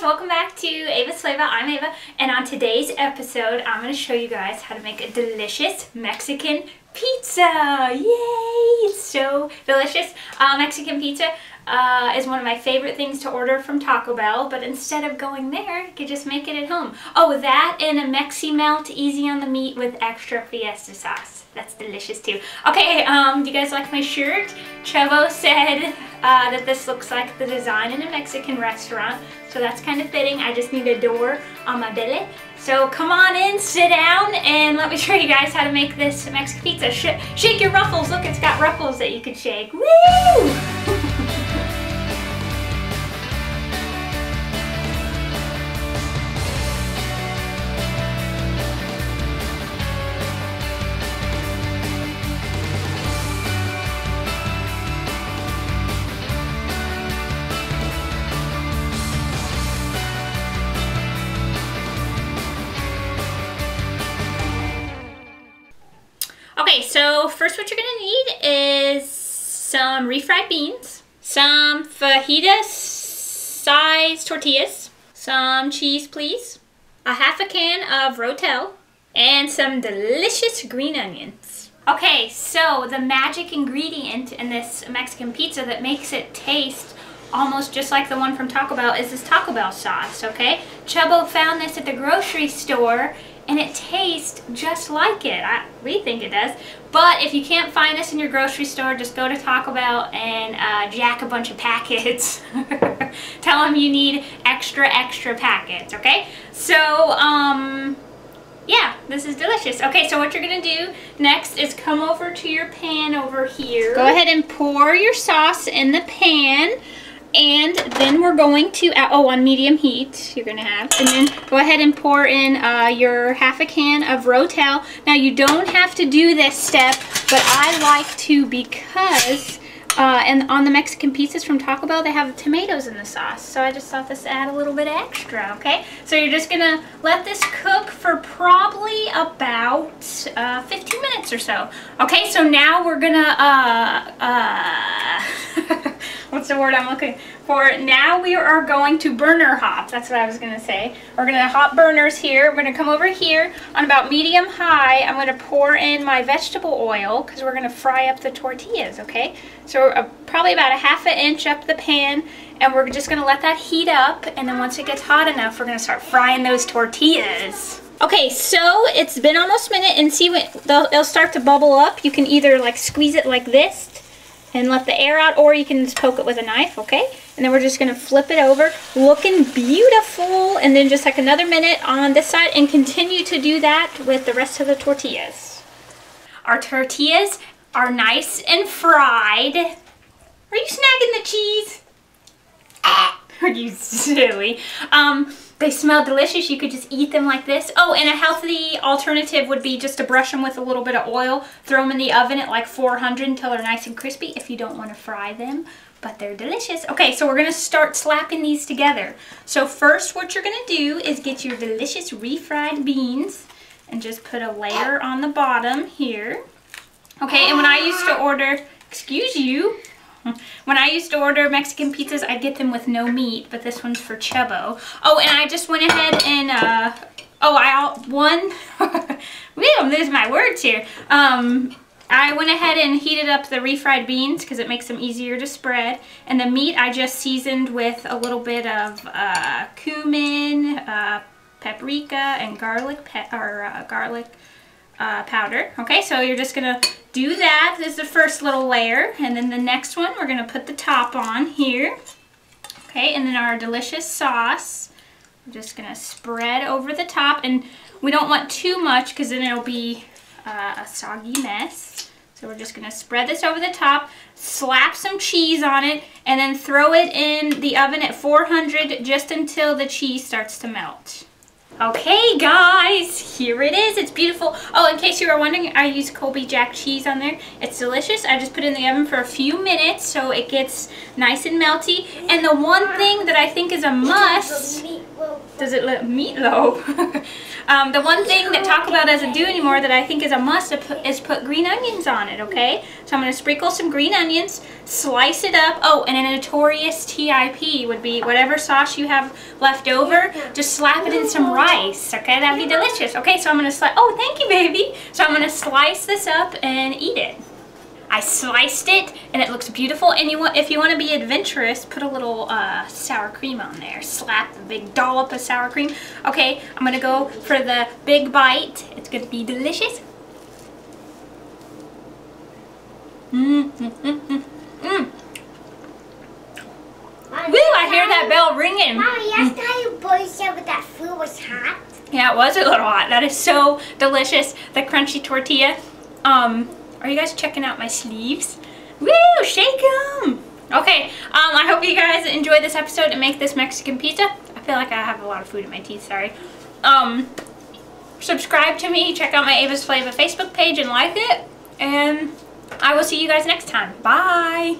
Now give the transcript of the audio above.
welcome back to Ava'S Flava. I'm Ava, and on today's episode, I'm going to show you guys how to make a delicious Mexican pizza. Yay! It's so delicious. Mexican pizza is one of my favorite things to order from Taco Bell, but instead of going there, you could just make it at home. Oh, that and a Mexi Melt, easy on the meat with extra fiesta sauce. That's delicious too. Okay, do you guys like my shirt? Chavo said that this looks like the design in a Mexican restaurant, so that's kind of fitting. I just need a door on my belly. So come on in, sit down, and let me show you guys how to make this Mexican pizza. Shake your ruffles. Look, it's got ruffles that you can shake. Woo! Okay, so first what you're gonna need is some refried beans, some fajita-sized tortillas, some cheese please, a half a can of Rotel, and some delicious green onions. Okay, so the magic ingredient in this Mexican pizza that makes it taste almost just like the one from Taco Bell is this Taco Bell sauce, okay? Chubbo found this at the grocery store and it tastes just like it. We think it does. But if you can't find this in your grocery store, just go to Taco Bell and jack a bunch of packets. Tell them you need extra packets, okay? So, yeah, this is delicious. Okay, so what you're gonna do next is come over to your pan over here. Go ahead and pour your sauce in the pan. And then we're going to, on medium heat, you're going to have, and then go ahead and pour in your half a can of Rotel. Now you don't have to do this step, but I like to because, and on the Mexican pizzas from Taco Bell, they have tomatoes in the sauce. So I just thought this add a little bit extra, okay? So you're just going to let this cook for probably about 15 minutes or so. Okay, so now we're going to, what's the word I'm looking for? Now we are going to burner hop. That's what I was going to say. We're going to hot burners here. We're going to come over here on about medium high. I'm going to pour in my vegetable oil because we're going to fry up the tortillas, okay? So probably about a ½ inch up the pan, and we're just going to let that heat up, and then once it gets hot enough, we're going to start frying those tortillas. Okay, so it's been almost a minute, and see when they'll start to bubble up. You can either like squeeze it like this and let the air out, or you can just poke it with a knife, okay? And then we're just gonna flip it over, looking beautiful, and then just like another minute on this side, and continue to do that with the rest of the tortillas. Our tortillas are nice and fried. Are you snagging the cheese? Are you silly? They smell delicious. You could just eat them like this. Oh, and a healthy alternative would be just to brush them with a little bit of oil, throw them in the oven at like 400 until they're nice and crispy if you don't want to fry them, but they're delicious. Okay, so we're going to start slapping these together. So first what you're going to do is get your delicious refried beans and just put a layer on the bottom here. Okay, and when I used to order, excuse you, when I used to order Mexican pizzas, I'd get them with no meat, but this one's for Chubbo. Oh, and I just went ahead and, I'm losing my words here. I went ahead and heated up the refried beans because it makes them easier to spread. And the meat I just seasoned with a little bit of cumin, paprika, and garlic powder. Okay, so you're just gonna do that. This is the first little layer, and then the next one we're gonna put the top on here. Okay, and then our delicious sauce, we're just gonna spread over the top, and we don't want too much because then it'll be a soggy mess. So we're just gonna spread this over the top, slap some cheese on it, and then throw it in the oven at 400 just until the cheese starts to melt. Okay guys, here it is. It's beautiful. Oh, in case you were wondering, I use Colby Jack cheese on there. It's delicious. I just put it in the oven for a few minutes so it gets nice and melty. And the one thing that I think is a must Does it look meatloaf? The one thing that Taco Bell doesn't do anymore that I think is a must is put green onions on it, okay? So I'm going to sprinkle some green onions, slice it up. Oh, and a notorious TIP would be whatever sauce you have left over, just slap it in some rice, okay? That would be delicious. Okay, so I'm going to slice, oh, thank you, baby. So I'm going to slice this up and eat it. I sliced it and it looks beautiful, and if you want to be adventurous, put a little sour cream on there. Slap a big dollop of sour cream. Okay, I'm going to go for the big bite. It's going to be delicious. Woo, I hear that bell ringing. Mommy, yesterday boy said that food was hot. Yeah, it was a little hot. That is so delicious. The crunchy tortilla. Are you guys checking out my sleeves? Woo! Shake them! Okay, I hope you guys enjoyed this episode and make this Mexican pizza. I feel like I have a lot of food in my teeth, sorry. Subscribe to me, check out my Ava'S Flava Facebook page and like it. And I will see you guys next time. Bye!